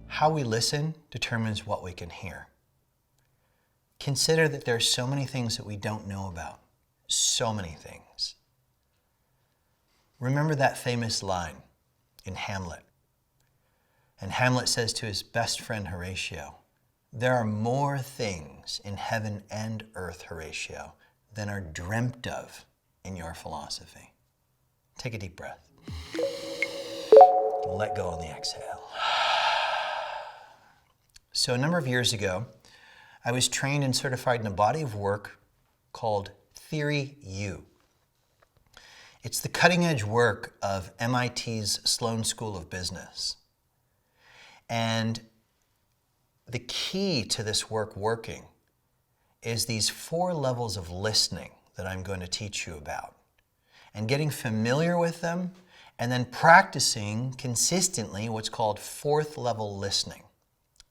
How we listen determines what we can hear. Consider that there are so many things that we don't know about. So many things. Remember that famous line in Hamlet. And Hamlet says to his best friend Horatio, "There are more things in heaven and earth, Horatio, than are dreamt of in your philosophy." Take a deep breath. Let go on the exhale. So a number of years ago, I was trained and certified in a body of work called Theory U. It's the cutting edge work of MIT's Sloan School of Business. And the key to this work working is these 4 levels of listening that I'm going to teach you about. And getting familiar with them and then practicing consistently what's called 4th level listening.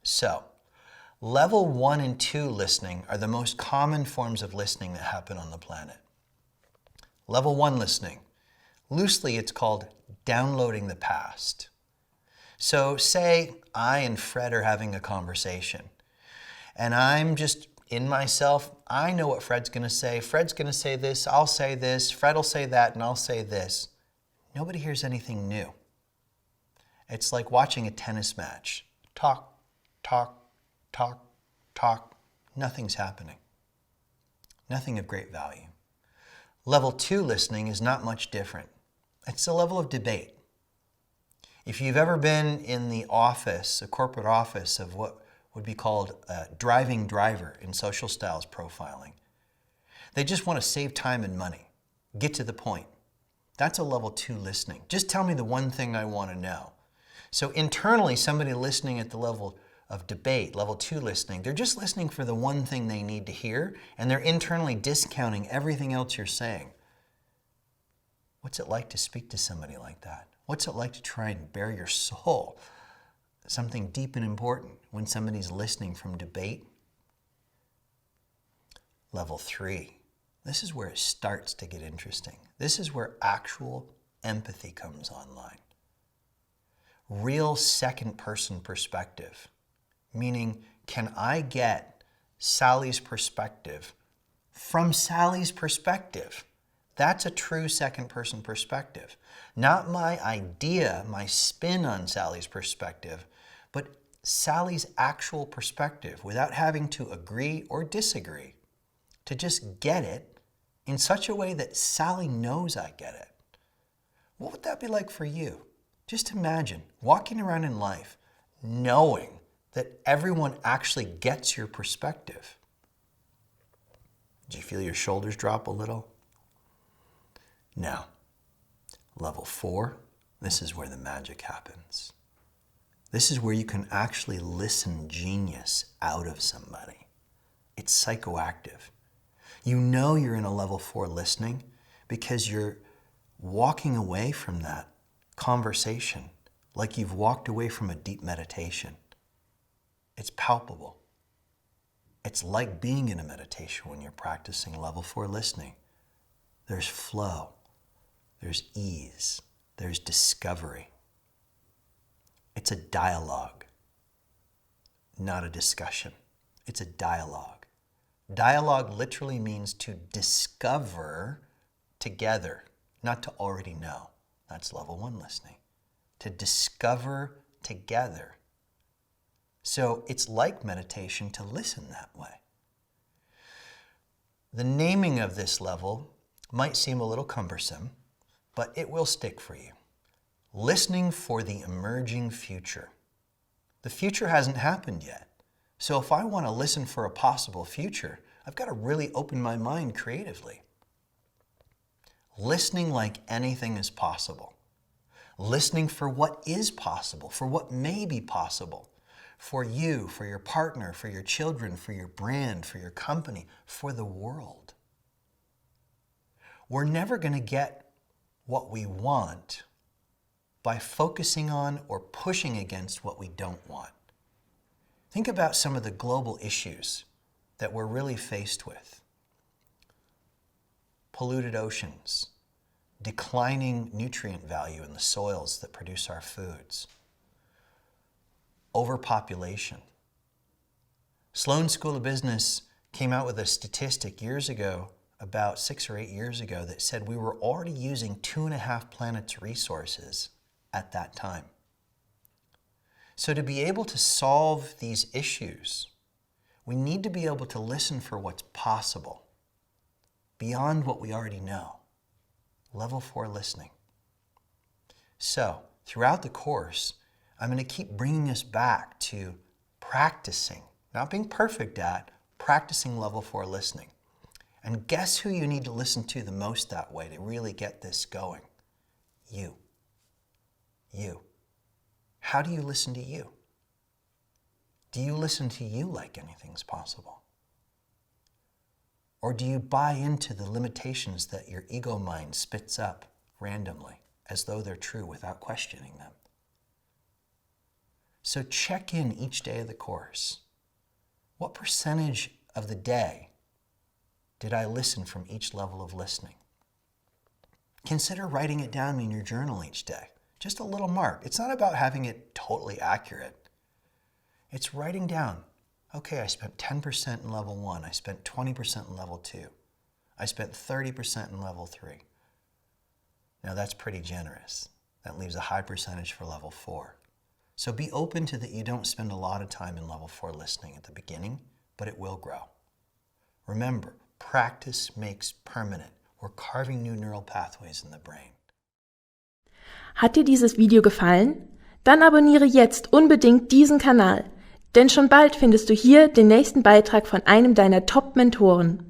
So, level 1 and 2 listening are the most common forms of listening that happen on the planet. Level 1 listening, loosely it's called downloading the past. So say I and Fred are having a conversation and I'm just in myself, I know what Fred's going to say. Fred's going to say this, I'll say this, Fred will say that, and I'll say this. Nobody hears anything new. It's like watching a tennis match. Talk, talk, talk, talk. Nothing's happening. Nothing of great value. Level 2 listening is not much different. It's a level of debate. If you've ever been in the office, a corporate office of what would be called a driving driver in social styles profiling, they just want to save time and money. Get to the point. That's a level 2 listening. Just tell me the one thing I want to know. So internally, somebody listening at the level of debate, level 2 listening, they're just listening for the one thing they need to hear, and they're internally discounting everything else you're saying. What's it like to speak to somebody like that? What's it like to try and bare your soul? Something deep and important when somebody's listening from debate. Level 3. This is where it starts to get interesting. This is where actual empathy comes online. Real second-person perspective, meaning can I get Sally's perspective from Sally's perspective? That's a true second-person perspective. Not my idea, my spin on Sally's perspective, but Sally's actual perspective without having to agree or disagree, to just get it in such a way that Sally knows I get it. What would that be like for you? Just imagine walking around in life knowing that everyone actually gets your perspective. Do you feel your shoulders drop a little? Now, level 4, this is where the magic happens. This is where you can actually listen genius out of somebody. It's psychoactive. You know you're in a level 4 listening because you're walking away from that conversation like you've walked away from a deep meditation. It's palpable. It's like being in a meditation when you're practicing level 4 listening. There's flow, there's ease, there's discovery. It's a dialogue, not a discussion. It's a dialogue. Dialogue literally means to discover together, not to already know. That's level 1 listening. To discover together. So it's like meditation to listen that way. The naming of this level might seem a little cumbersome, but it will stick for you. Listening for the emerging future. The future hasn't happened yet. So if I want to listen for a possible future, I've got to really open my mind creatively. Listening like anything is possible. Listening for what is possible, for what may be possible. For you, for your partner, for your children, for your brand, for your company, for the world. We're never going to get what we want by focusing on or pushing against what we don't want. Think about some of the global issues that we're really faced with. Polluted oceans, declining nutrient value in the soils that produce our foods, overpopulation. Sloan School of Business came out with a statistic years ago, about 6 or 8 years ago, that said we were already using 2.5 planets' resources at that time. So to be able to solve these issues, we need to be able to listen for what's possible, beyond what we already know. Level 4 listening. So, throughout the course, I'm going to keep bringing us back to practicing, not being perfect at, practicing level 4 listening. And guess who you need to listen to the most that way to really get this going? You. You. How do you listen to you? Do you listen to you like anything's possible? Or do you buy into the limitations that your ego mind spits up randomly as though they're true without questioning them? So check in each day of the course. What percentage of the day did I listen from each level of listening? Consider writing it down in your journal each day. Just a little mark. It's not about having it totally accurate. It's writing down, okay, I spent 10% in level 1. I spent 20% in level 2. I spent 30% in level 3. Now that's pretty generous. That leaves a high percentage for level 4. So be open to that you don't spend a lot of time in level 4 listening at the beginning, but it will grow. Remember, practice makes permanent. We're carving new neural pathways in the brain. Hat dir dieses Video gefallen? Dann abonniere jetzt unbedingt diesen Kanal, denn schon bald findest du hier den nächsten Beitrag von einem deiner Top-Mentoren.